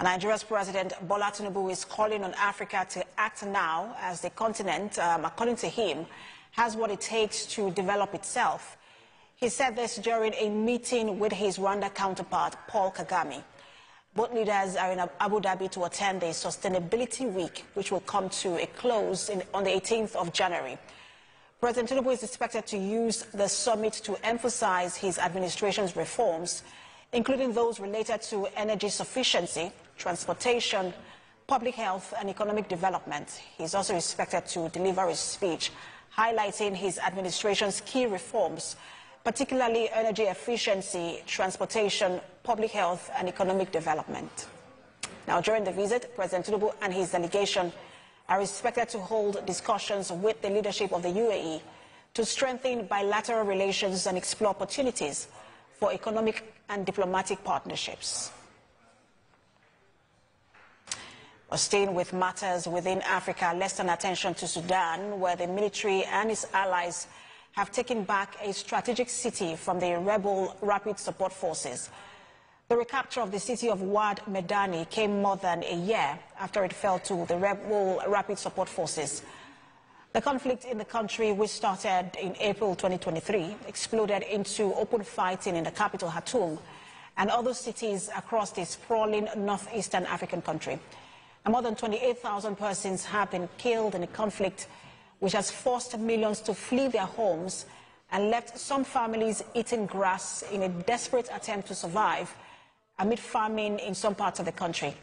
Nigeria's President Bola Tinubu is calling on Africa to act now as the continent, according to him, has what it takes to develop itself. He said this during a meeting with his Rwanda counterpart, Paul Kagame. Both leaders are in Abu Dhabi to attend the Sustainability Week, which will come to a close on the 18th of January. President Tinubu is expected to use the summit to emphasize his administration's reforms, including those related to energy sufficiency, transportation, public health and economic development. He's also expected to deliver a speech highlighting his administration's key reforms, particularly energy efficiency, transportation, public health and economic development. Now, during the visit, President Tinubu and his delegation are expected to hold discussions with the leadership of the UAE to strengthen bilateral relations and explore opportunities for economic and diplomatic partnerships. Staying with matters within Africa, let's turn attention to Sudan, where the military and its allies have taken back a strategic city from the rebel Rapid Support Forces. The recapture of the city of Wad Medani came more than a year after it fell to the rebel Rapid Support Forces. The conflict in the country, which started in April 2023, exploded into open fighting in the capital, Khartoum, and other cities across this sprawling northeastern African country. And more than 28,000 persons have been killed in the conflict, which has forced millions to flee their homes and left some families eating grass in a desperate attempt to survive amid famine in some parts of the country.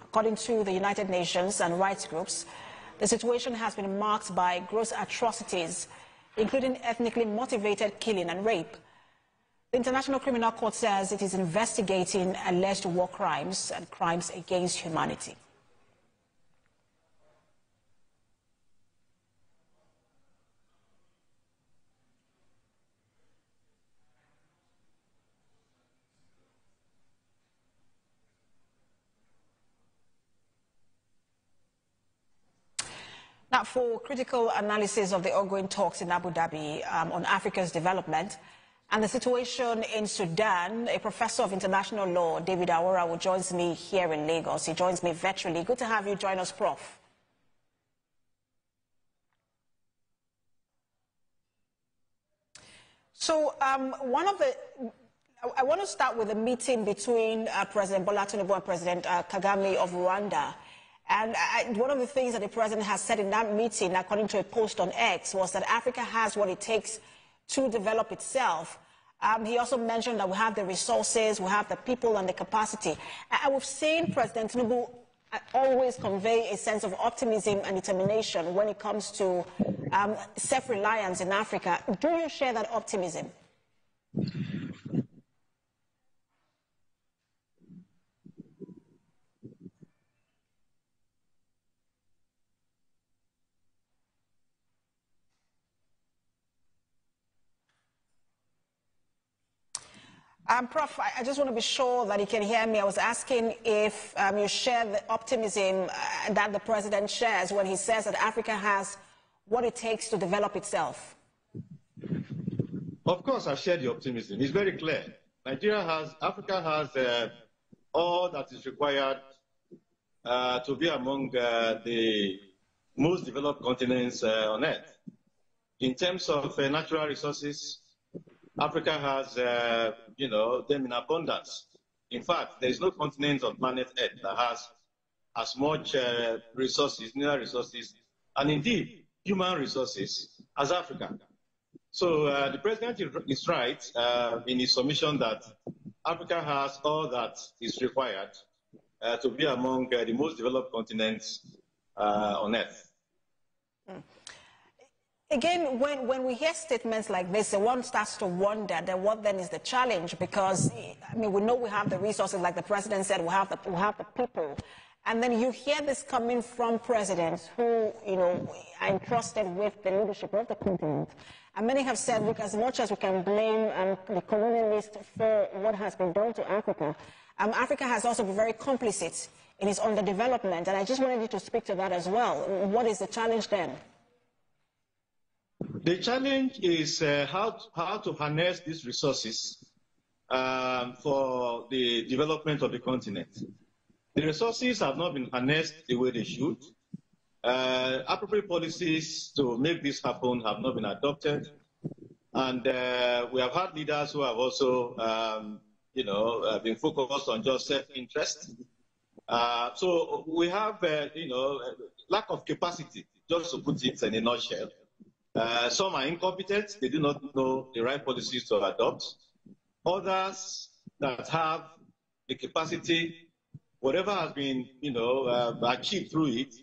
According to the United Nations and rights groups, the situation has been marked by gross atrocities, including ethnically motivated killing and rape. The International Criminal Court says it is investigating alleged war crimes and crimes against humanity. Now, for critical analysis of the ongoing talks in Abu Dhabi on Africa's development and the situation in Sudan, a professor of international law, David Awora, who joins me here in Lagos. He joins me virtually. Good to have you join us, Prof. So, I want to start with a meeting between President Bola Tinubu and President Kagame of Rwanda. And one of the things that the president has said in that meeting, according to a post on X, was that Africa has what it takes to develop itself. He also mentioned that we have the resources, we have the people and the capacity. We've seen President Tinubu always convey a sense of optimism and determination when it comes to self-reliance in Africa. Do you share that optimism? Prof, I just want to be sure that you can hear me. I was asking if you share the optimism that the president shares when he says that Africa has what it takes to develop itself. Of course, I share the optimism. It's very clear. Africa has all that is required to be among the most developed continents on Earth. In terms of natural resources, Africa has, them in abundance. In fact, there is no continent on planet Earth that has as much resources, mineral resources, and indeed human resources as Africa. So the president is right in his submission that Africa has all that is required to be among the most developed continents on Earth. Again, when we hear statements like this, one starts to wonder that what then is the challenge? Because, I mean, we know we have the resources, like the president said, we have the people. And then you hear this coming from presidents who, are entrusted with the leadership of the continent. And many have said, look, as much as we can blame the colonialists for what has been done to Africa, Africa has also been very complicit in its underdevelopment. And I just wanted you to speak to that as well. What is the challenge then? The challenge is how to harness these resources for the development of the continent. The resources have not been harnessed the way they should. Appropriate policies to make this happen have not been adopted. And we have had leaders who have also, been focused on just self-interest. So we have, lack of capacity, just to put it in a nutshell. Some are incompetent. They do not know the right policies to adopt. Others that have the capacity, whatever has been, achieved through it,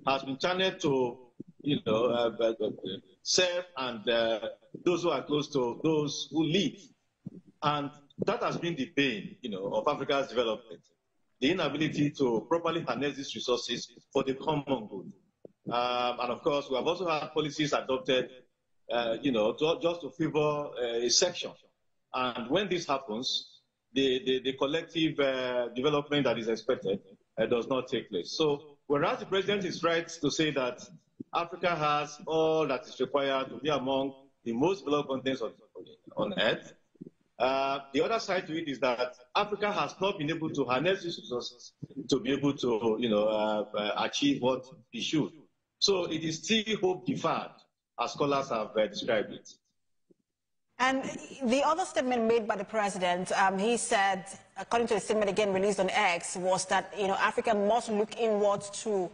has been channeled to, serve and those who are close to those who lead. And that has been the pain, of Africa's development. The inability to properly harness these resources for the common good. And of course, we have also had policies adopted, just to favor a section. And when this happens, the collective development that is expected does not take place. So, whereas the president is right to say that Africa has all that is required to be among the most developed continents on earth, the other side to it is that Africa has not been able to harness these resources to be able to, achieve what it should. So it is still hope deferred, as scholars have described it. And the other statement made by the president, he said, according to the statement again released on X, was that Africa must look inwards to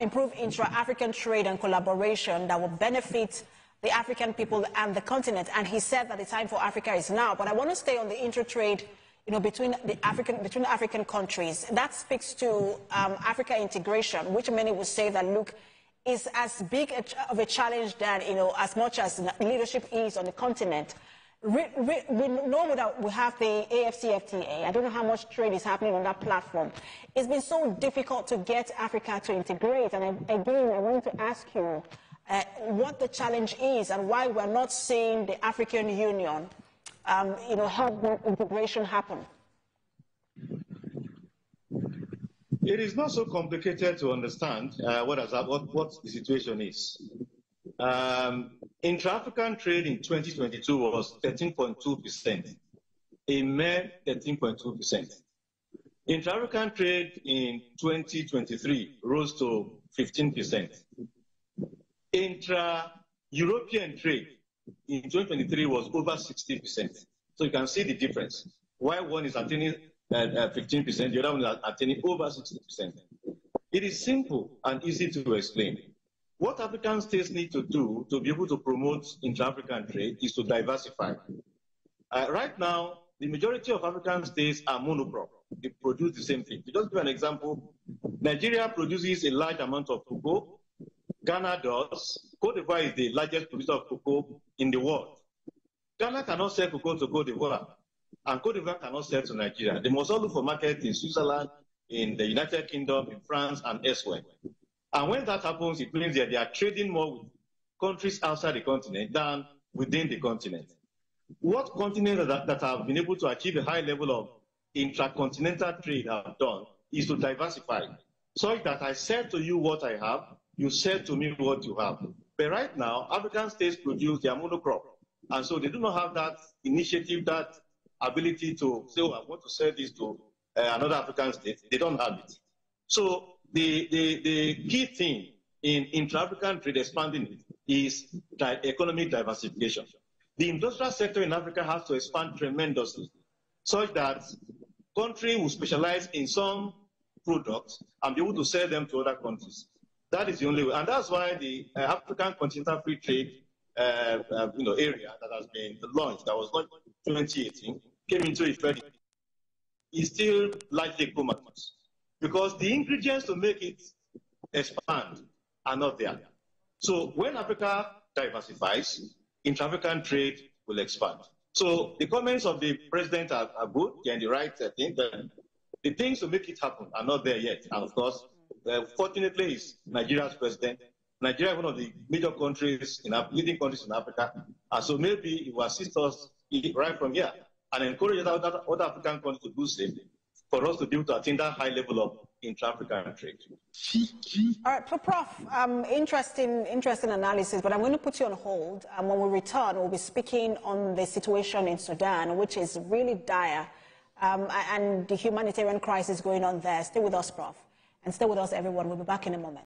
improve intra-African trade and collaboration that will benefit the African people and the continent. And he said that the time for Africa is now. But I want to stay on the inter-trade, between African countries. That speaks to Africa integration, which many would say that, look, is as big of a challenge than, as much as leadership is on the continent. We know that we have the AfCFTA. I don't know how much trade is happening on that platform. It's been so difficult to get Africa to integrate. And again, I want to ask you what the challenge is and why we're not seeing the African Union, help that integration happen. It is not so complicated to understand what the situation is. Intra-African trade in 2022 was 13.2%, a mere 13.2%. Intra-African trade in 2023 rose to 15%. Intra-European trade in 2023 was over 60%. So you can see the difference. Why one is attaining 15%, the other one is attaining over 60%. It is simple and easy to explain. What African states need to do to be able to promote intra-African trade is to diversify. Right now, the majority of African states are monocrop. They produce the same thing. To just give an example, Nigeria produces a large amount of cocoa. Ghana does. Cote d'Ivoire is the largest producer of cocoa in the world. Ghana cannot sell cocoa to Cote d'Ivoire, and Cote d'Ivoire cannot sell to Nigeria. They must all look for market in Switzerland, in the United Kingdom, in France, and elsewhere. And when that happens, it means that they are trading more with countries outside the continent than within the continent. What continents that have been able to achieve a high level of intracontinental trade have done is to diversify, so that I sell to you what I have, you sell to me what you have. But right now, African states produce their monocrop, and so they do not have that initiative, that ability to say, oh, I want to sell this to another African state. They don't have it. So the key thing in intra-African trade expanding it is economic diversification. The industrial sector in Africa has to expand tremendously, such that countries will specialize in some products and be able to sell them to other countries. That is the only way, and that's why the African Continental Free Trade area that has been launched, that was launched in 2018, came into effect, is still largely comatose, because the ingredients to make it expand are not there. So when Africa diversifies, intra-African trade will expand. So the comments of the president are good, they're in the right thing, but the things to make it happen are not there yet. And of course, fortunately, is Nigeria's president. Nigeria is one of the major countries, leading countries in Africa, and so maybe it will assist us right from here and encourage other African countries to do the same, for us to be able to attain that high level of intra-African trade. All right, so Prof, interesting analysis, but I'm going to put you on hold. And when we return, we'll be speaking on the situation in Sudan, which is really dire. and the humanitarian crisis going on there. Stay with us, Prof. And stay with us, everyone. We'll be back in a moment.